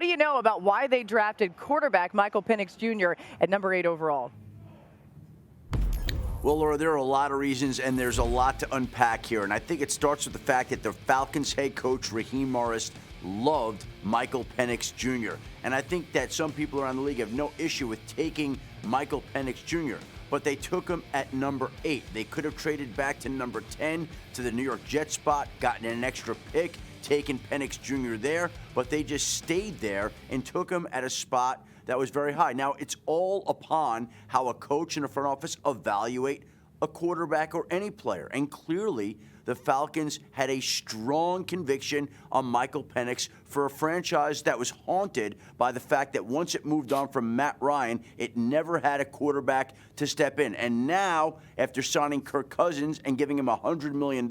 do you know about why they drafted quarterback Michael Penix Jr. at number 8 overall? Well, Laura, there are a lot of reasons, and there's a lot to unpack here. And I think it starts with the fact that the Falcons head coach, Raheem Morris, loved Michael Penix Jr. And I think that some people around the league have no issue with taking Michael Penix Jr., but they took him at number 8. They could have traded back to number 10 to the New York Jets spot, gotten an extra pick, taken Penix Jr. there, but they just stayed there and took him at a spot that was very high. Now, it's all upon how a coach and a front office evaluate a quarterback or any player. And clearly, the Falcons had a strong conviction on Michael Penix for a franchise that was haunted by the fact that once it moved on from Matt Ryan, it never had a quarterback to step in. And now, after signing Kirk Cousins and giving him $100 million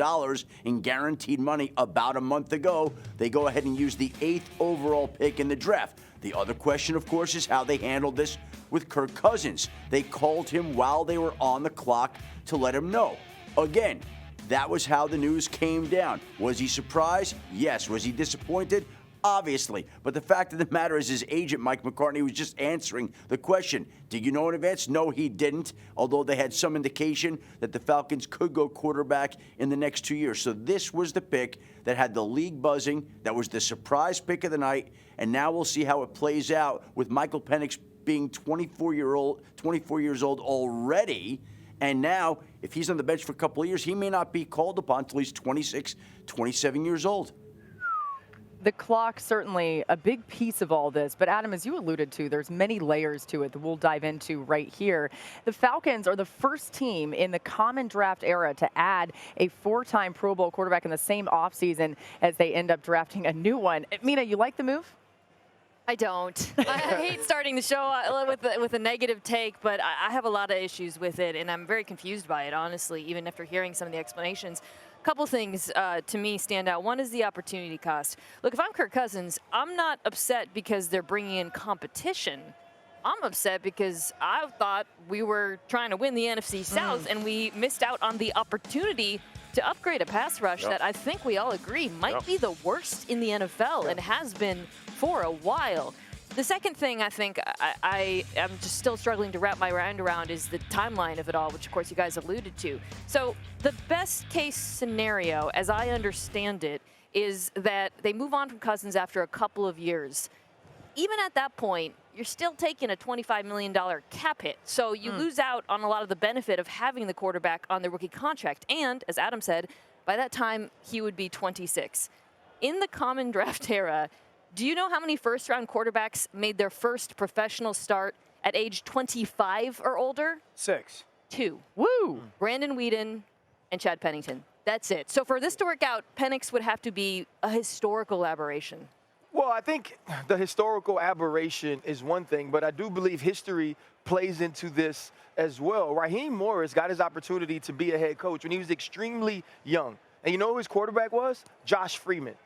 in guaranteed money about a month ago, they go ahead and use the 8th overall pick in the draft. The other question, of course, is how they handled this with Kirk Cousins. They called him while they were on the clock to let him know. Again, that was how the news came down. Was he surprised? Yes. Was he disappointed? Obviously. But the fact of the matter is his agent, Mike McCartney, was just answering the question. Did you know in advance? No, he didn't, although they had some indication that the Falcons could go quarterback in the next 2 years. So this was the pick that had the league buzzing, that was the surprise pick of the night, and now we'll see how it plays out with Michael Penix being 24 years old already. And now, if he's on the bench for a couple of years, he may not be called upon until he's 26, 27 years old. The clock certainly a big piece of all this, but Adam, as you alluded to, there's many layers to it that we'll dive into right here. The Falcons are the first team in the common draft era to add a 4-time Pro Bowl quarterback in the same offseason as they end up drafting a new one. Mina, you like the move? I don't. I hate starting the show with a negative take, but I have a lot of issues with it, and I'm very confused by it, honestly, even after hearing some of the explanations. A couple things to me stand out. One is the opportunity cost. Look, if I'm Kirk Cousins, I'm not upset because they're bringing in competition. I'm upset because I thought we were trying to win the NFC South, and we missed out on the opportunity to upgrade a pass rush that I think we all agree might be the worst in the NFL and has been for a while. The second thing I think I am just still struggling to wrap my mind around is the timeline of it all, which of course you guys alluded to. So the best case scenario, as I understand it, is that they move on from Cousins after a couple of years. Even at that point, you're still taking a $25 million cap hit. So you lose out on a lot of the benefit of having the quarterback on the rookie contract. And, as Adam said, by that time, he would be 26. In the common draft era, do you know how many first-round quarterbacks made their first professional start at age 25 or older? 6. 2. Woo! Brandon Weeden and Chad Pennington. That's it. So for this to work out, Penix would have to be a historical aberration. Well, I think the historical aberration is one thing, but I do believe history plays into this as well. Raheem Morris got his opportunity to be a head coach when he was extremely young. And you know who his quarterback was? Josh Freeman,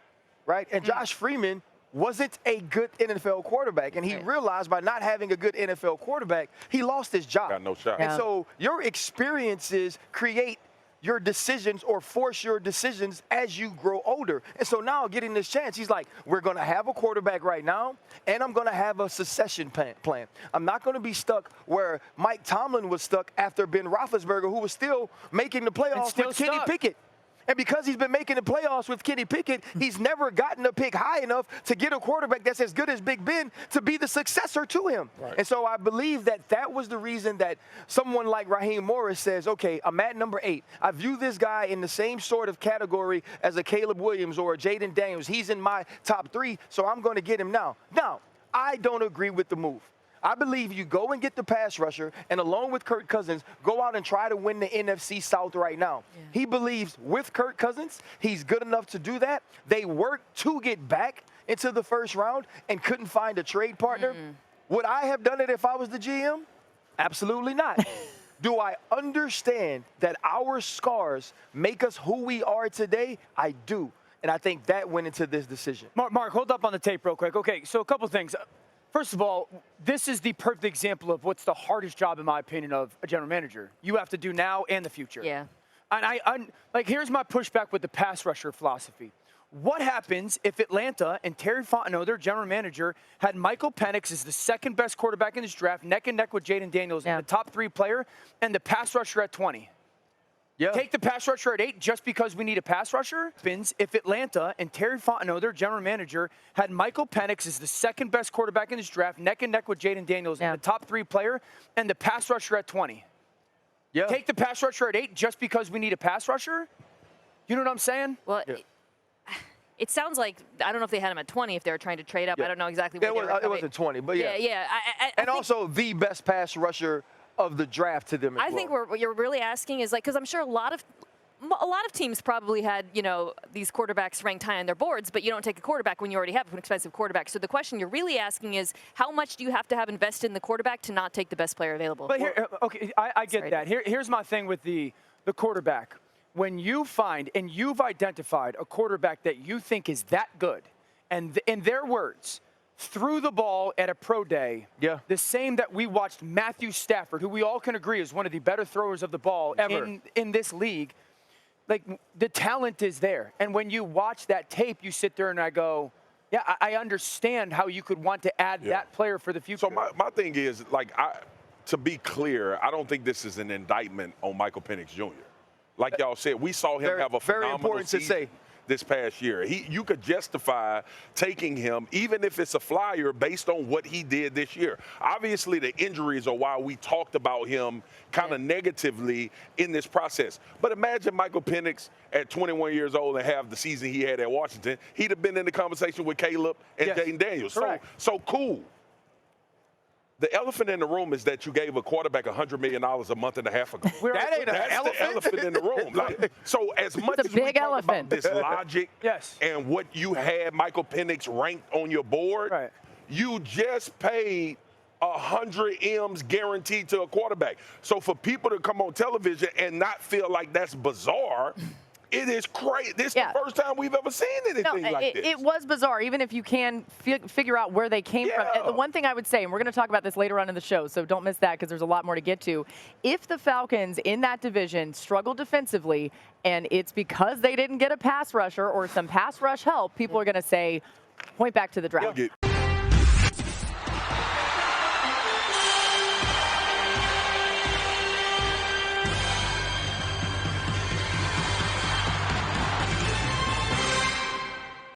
right? And Josh Freeman wasn't a good NFL quarterback, and he realized by not having a good NFL quarterback, he lost his job. Got no shot. And so your experiences create your decisions or force your decisions as you grow older. And so now getting this chance, he's like, we're going to have a quarterback right now, and I'm going to have a succession plan. I'm not going to be stuck where Mike Tomlin was stuck after Ben Roethlisberger, who was still making the playoffs with Kenny Pickett. And because he's been making the playoffs with Kenny Pickett, he's never gotten a pick high enough to get a quarterback that's as good as Big Ben to be the successor to him. Right. And so I believe that that was the reason that someone like Raheem Morris says, okay, I'm at number 8. I view this guy in the same sort of category as a Caleb Williams or a Jaden Daniels. He's in my top 3, so I'm going to get him now. Now, I don't agree with the move. I believe you go and get the pass rusher, and along with Kirk Cousins, go out and try to win the NFC South right now. Yeah. He believes with Kirk Cousins, he's good enough to do that. They worked to get back into the first round and couldn't find a trade partner. Would I have done it if I was the GM? Absolutely not. Do I understand that our scars make us who we are today? I do. And I think that went into this decision. Mark, hold up on the tape real quick. Okay, so a couple things. First of all, this is the perfect example of what's the hardest job, in my opinion, of a general manager. You have to do now and the future. Yeah. And like, here's my pushback with the pass rusher philosophy. What happens if Atlanta and Terry Fontenot, their general manager, had Michael Penix as the second best quarterback in this draft, neck and neck with Jaden Daniels, and the top 3 player, and the pass rusher at 20? Yeah. Take the pass rusher at 8 just because we need a pass rusher? If Atlanta and Terry Fontenot, their general manager, had Michael Penix as the second best quarterback in this draft, neck and neck with Jaden Daniels, and the top 3 player, and the pass rusher at 20. Yeah. Take the pass rusher at 8 just because we need a pass rusher? You know what I'm saying? Well, it sounds like, I don't know if they had him at 20 if they were trying to trade up. I don't know exactly what they were. It wasn't 20, but yeah. Yeah. And also the best pass rusher of the draft to them as I think what you're really asking is, like, because I'm sure a lot of teams probably had, these quarterbacks ranked high on their boards, but you don't take a quarterback when you already have an expensive quarterback. So the question you're really asking is, how much do you have to have invested in the quarterback to not take the best player available? But here, okay, I get that. Here's my thing with the quarterback. When you find and you've identified a quarterback that you think is that good, and in their words, threw the ball at a pro day, the same that we watched Matthew Stafford, who we all can agree is one of the better throwers of the ball ever in this league, like, the talent is there. And when you watch that tape, you sit there and I go, yeah, I understand how you could want to add that player for the future. So my thing is, like, to be clear, I don't think this is an indictment on Michael Penix Jr. Like y'all said, we saw him have a phenomenal season this past year. You could justify taking him, even if it's a flyer, based on what he did this year. Obviously, the injuries are why we talked about him kind of negatively in this process. But imagine Michael Penix at 21 years old and have the season he had at Washington. He'd have been in the conversation with Caleb and Jaden Daniels. So cool. The elephant in the room is that you gave a quarterback $100 million a month and a half ago. That ain't an elephant. The elephant in the room. Like, so as much as we talk about this logic and what you had Michael Penix ranked on your board, you just paid 100 M's guaranteed to a quarterback. So for people to come on television and not feel like that's bizarre, it is crazy. This is the first time we've ever seen anything like this. It was bizarre, even if you can figure out where they came from. And the one thing I would say, and we're going to talk about this later on in the show, so don't miss that because there's a lot more to get to. If the Falcons in that division struggle defensively, and it's because they didn't get a pass rusher or some pass rush help, people are going to say, point back to the draft.